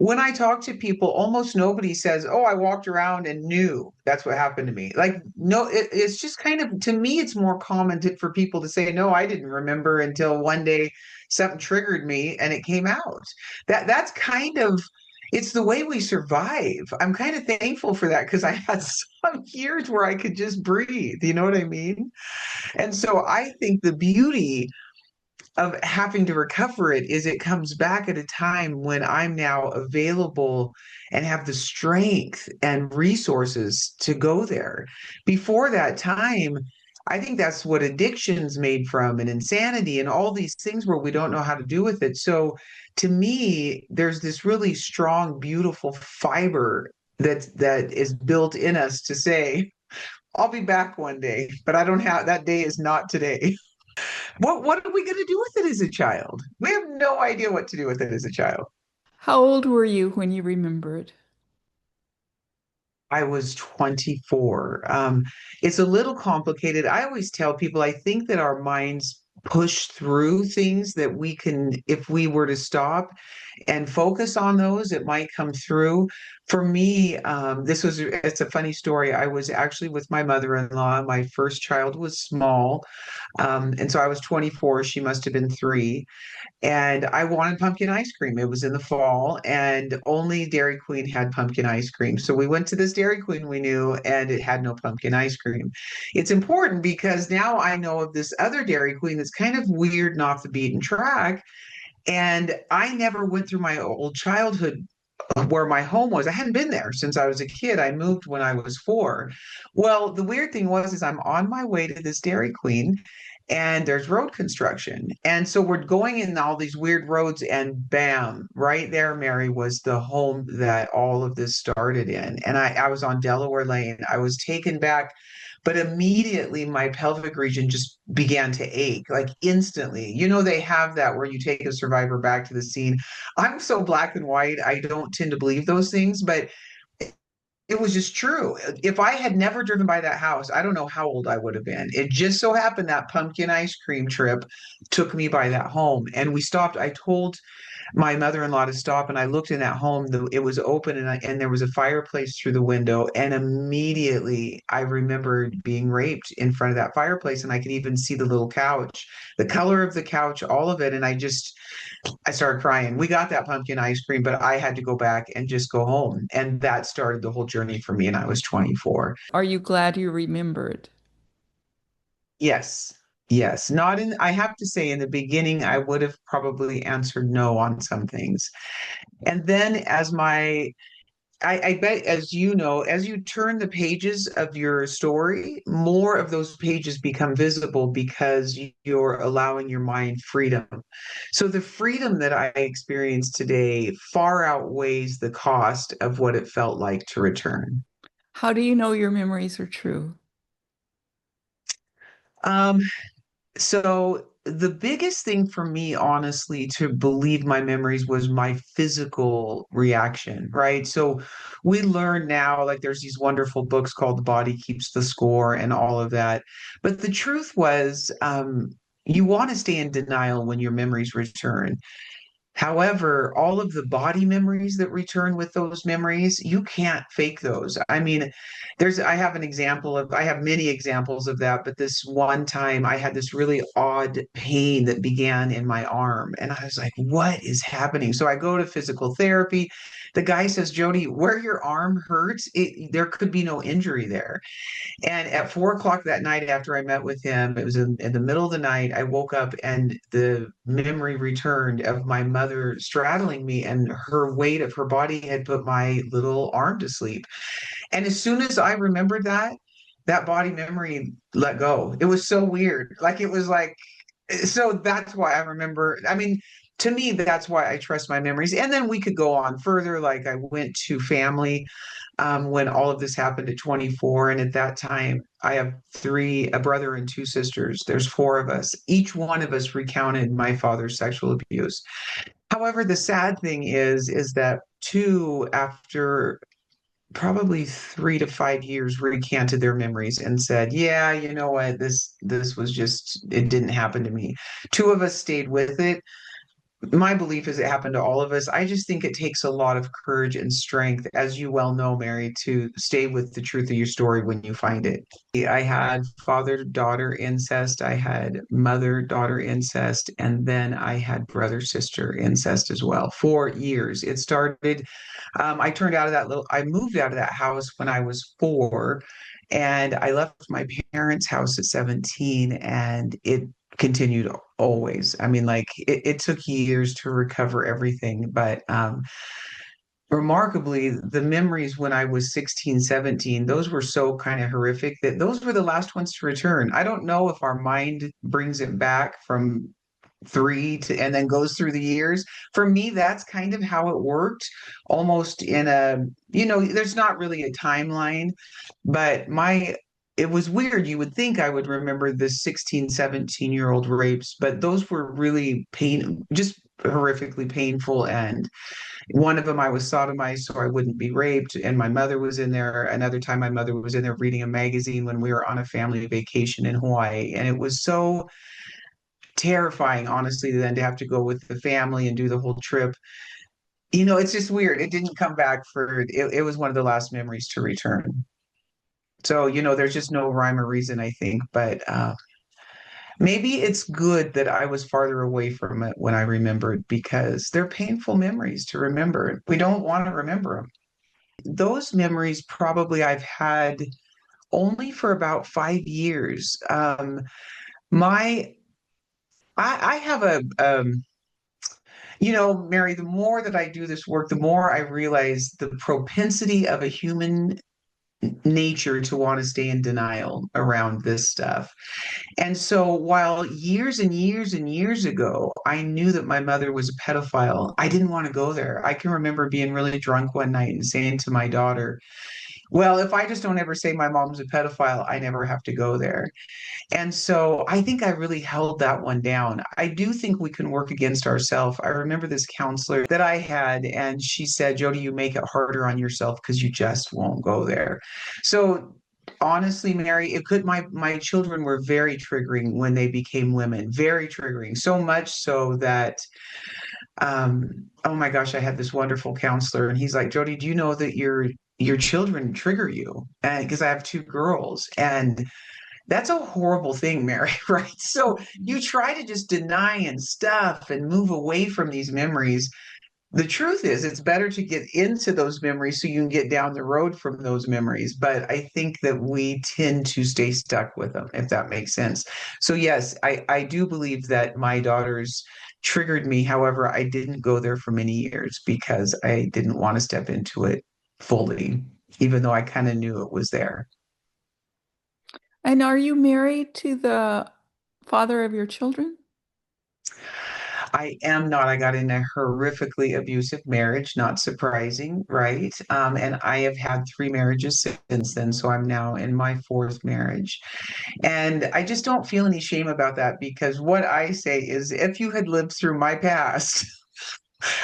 when I talk to people, almost nobody says, "Oh, I walked around and knew that's what happened to me." Like, no, it's just kind of, to me, it's more common for people to say, "No, I didn't remember until one day something triggered me and it came out." That's kind of, it's the way we survive. I'm kind of thankful for that because I had some years where I could just breathe. You know what I mean? And so I think the beauty of having to recover it is it comes back at a time when I'm now available and have the strength and resources to go there. Before that time, I think that's what addiction's made from, and insanity and all these things where we don't know how to do with it. So to me, there's this really strong, beautiful fiber that is built in us to say, I'll be back one day, but I don't have, that day is not today. What are we going to do with it as a child? We have no idea what to do with it as a child. How old were you when you remembered? I was 24. It's a little complicated. I always tell people I think that our minds push through things that we can, if we were to stop and focus on those, it might come through. For me, it's a funny story. I was actually with my mother-in-law. My first child was small. And so I was 24. She must have been three. And I wanted pumpkin ice cream. It was in the fall, and only Dairy Queen had pumpkin ice cream. So we went to this Dairy Queen we knew, and it had no pumpkin ice cream. It's important because now I know of this other Dairy Queen that's kind of weird and off the beaten track. And I never went through my old childhood where my home was. I hadn't been there since I was a kid. I moved when I was four. Well, the weird thing was is I'm on my way to this Dairy Queen and there's road construction. And so we're going in all these weird roads and bam, right there, Mary, was the home that all of this started in. And I was on Delaware Lane. I was taken back, but immediately my pelvic region just began to ache, like instantly. You know, they have that where you take a survivor back to the scene. I'm so black and white, I don't tend to believe those things, but it was just true. If I had never driven by that house, I don't know how old I would have been. It just so happened that pumpkin ice cream trip took me by that home. And we stopped. I told my mother-in-law to stop, and I looked in that home. It was open, and there was a fireplace through the window. And immediately I remembered being raped in front of that fireplace, and I could even see the little couch, the color of the couch, all of it. And I started crying. We got that pumpkin ice cream, but I had to go back and just go home. And that started the whole journey for me. And I was 24. Are you glad you remembered? Yes. Yes. Not in, I have to say, in the beginning, I would have probably answered no on some things. And then I bet, as you know, as you turn the pages of your story, more of those pages become visible because you're allowing your mind freedom. So the freedom that I experience today far outweighs the cost of what it felt like to return. How do you know your memories are true? Um, So the biggest thing for me, honestly, to believe my memories was my physical reaction, right? So we learn now, like there's these wonderful books called The Body Keeps the Score and all of that. But the truth was, you want to stay in denial when your memories return. However, all of the body memories that return with those memories, you can't fake those. I mean, I have I have many examples of that, but this one time I had this really odd pain that began in my arm. And I was like, what is happening? So I go to physical therapy. The guy says, Jodie, where your arm hurts, there could be no injury there. And at 4 o'clock that night, after I met with him, it was in the middle of the night, I woke up and the memory returned of my mother straddling me, and her weight of her body had put my little arm to sleep. And as soon as I remembered that, that body memory let go. It was so weird. Like it was like, so that's why I remember. I mean, to me, that's why I trust my memories. And then we could go on further. Like I went to family when all of this happened at 24. And at that time, I have a brother and two sisters. There's four of us. Each one of us recounted my father's sexual abuse. However, the sad thing is that two, after probably 3 to 5 years, recanted their memories and said, yeah, you know what, this was just, it didn't happen to me. Two of us stayed with it, my belief is it happened to all of us. I just think it takes a lot of courage and strength, as you well know, Mary, to stay with the truth of your story when you find it. I had father-daughter incest, I had mother-daughter incest, and then I had brother-sister incest as well for years. It started, I moved out of that house when I was 4, and I left my parents' house at 17, and it continued always. I mean, like it took years to recover everything, but remarkably, the memories when I was 16, 17, those were so kind of horrific that those were the last ones to return. I don't know if our mind brings it back from three to and then goes through the years. For me, that's kind of how it worked, almost in there's not really a timeline, but my it was weird. You would think I would remember the 16, 17-year-old rapes, but those were really just horrifically painful. And one of them I was sodomized so I wouldn't be raped. And my mother was in there. Another time my mother was in there reading a magazine when we were on a family vacation in Hawaii. And it was so terrifying, honestly, then to have to go with the family and do the whole trip. It's just weird. It didn't come back it was one of the last memories to return. So, there's just no rhyme or reason, I think. But maybe it's good that I was farther away from it when I remembered because they're painful memories to remember. We don't want to remember them. Those memories probably I've had only for about 5 years. My I have Mary, the more that I do this work, the more I realize the propensity of a human nature to want to stay in denial around this stuff. And so while years and years and years ago, I knew that my mother was a pedophile, I didn't want to go there. I can remember being really drunk one night and saying to my daughter, well, if I just don't ever say my mom's a pedophile, I never have to go there. And so I think I really held that one down. I do think we can work against ourselves. I remember this counselor that I had, and she said, Jodie, you make it harder on yourself because you just won't go there. So honestly, Mary, it could my children were very triggering when they became women, very triggering, so much so that oh my gosh, I had this wonderful counselor, and he's like, Jodie, do you know that your children trigger you? And because I have two girls, and that's a horrible thing, Mary, right? So you try to just deny and stuff and move away from these memories. The truth is, it's better to get into those memories so you can get down the road from those memories. But I think that we tend to stay stuck with them, if that makes sense. So, yes, I do believe that my daughters triggered me. However, I didn't go there for many years because I didn't want to step into it fully, even though I kind of knew it was there. And are you married to the father of your children? I am not. I got in a horrifically abusive marriage, not surprising, right? And I have had three marriages since then. So I'm now in my fourth marriage. And I just don't feel any shame about that because what I say is if you had lived through my past,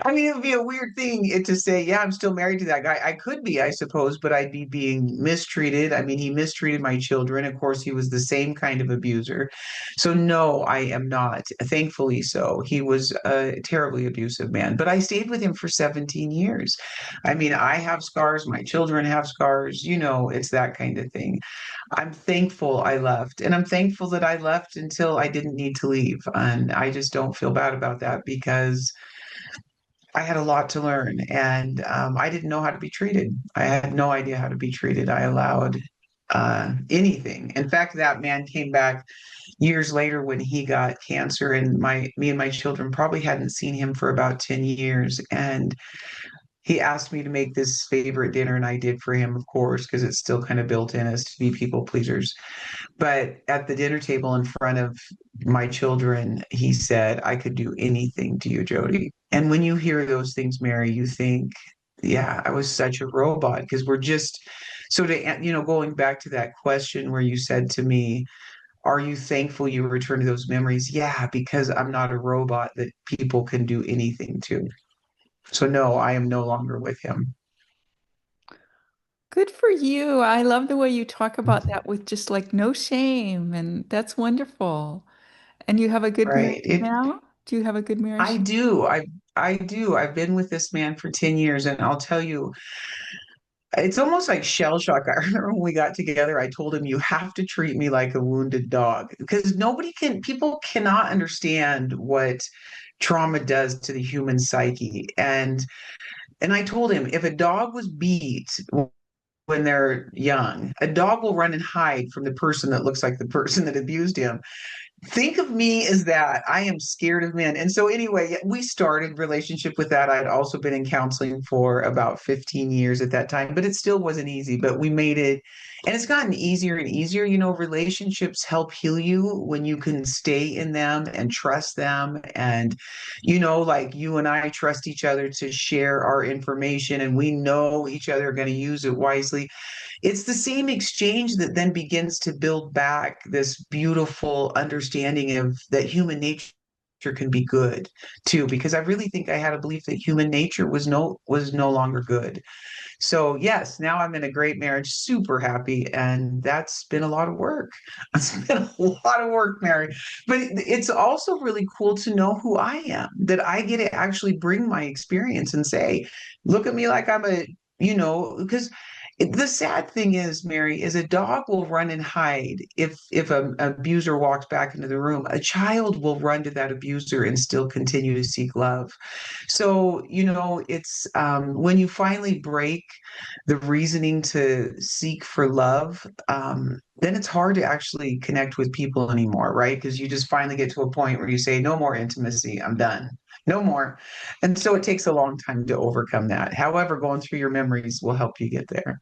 I mean, it would be a weird thing to say, yeah, I'm still married to that guy. I could be, I suppose, but I'd be being mistreated. I mean, he mistreated my children. Of course, he was the same kind of abuser. So, no, I am not. Thankfully, so. He was a terribly abusive man, but I stayed with him for 17 years. I mean, I have scars. My children have scars. It's that kind of thing. I'm thankful I left, and I'm thankful that I left until I didn't need to leave. And I just don't feel bad about that because I had a lot to learn, and I didn't know how to be treated. I had no idea how to be treated. I allowed anything. In fact, that man came back years later when he got cancer, and me and my children probably hadn't seen him for about 10 years. And he asked me to make this favorite dinner, and I did for him, of course, because it's still kind of built in us to be people pleasers. But at the dinner table in front of my children, he said, I could do anything to you, Jody. And when you hear those things, Mary, you think, yeah, I was such a robot because we're just so going back to that question where you said to me, are you thankful you returned to those memories? Yeah, because I'm not a robot that people can do anything to. So no, I am no longer with him. Good for you. I love the way you talk about that with just like no shame, and that's wonderful. And you have a good Right. marriage now? Do you have a good I marriage? do. I do. I've been with this man for 10 years, and I'll tell you, it's almost like shell shock. I remember when we got together, I told him, you have to treat me like a wounded dog because people cannot understand what trauma does to the human psyche. And I told him, if a dog was beat when they're young, a dog will run and hide from the person that looks like the person that abused him. Think of me as that. I am scared of men. And so anyway, we started relationship with that. I'd also been in counseling for about 15 years at that time, but it still wasn't easy, but we made it. And it's gotten easier and easier. Relationships help heal you when you can stay in them and trust them. And, like you and I trust each other to share our information and we know each other are going to use it wisely. It's the same exchange that then begins to build back this beautiful understanding of that human nature can be good too, because I really think I had a belief that human nature was no longer good. So yes, now I'm in a great marriage, super happy, and that's been a lot of work. It's been a lot of work, Mary. But it's also really cool to know who I am, that I get to actually bring my experience and say, look at me like because the sad thing is, Mary, is a dog will run and hide if an abuser walks back into the room. A child will run to that abuser and still continue to seek love. So, it's when you finally break the reasoning to seek for love, then it's hard to actually connect with people anymore, right? Because you just finally get to a point where you say, no more intimacy, I'm done. No more. And so it takes a long time to overcome that. However, going through your memories will help you get there.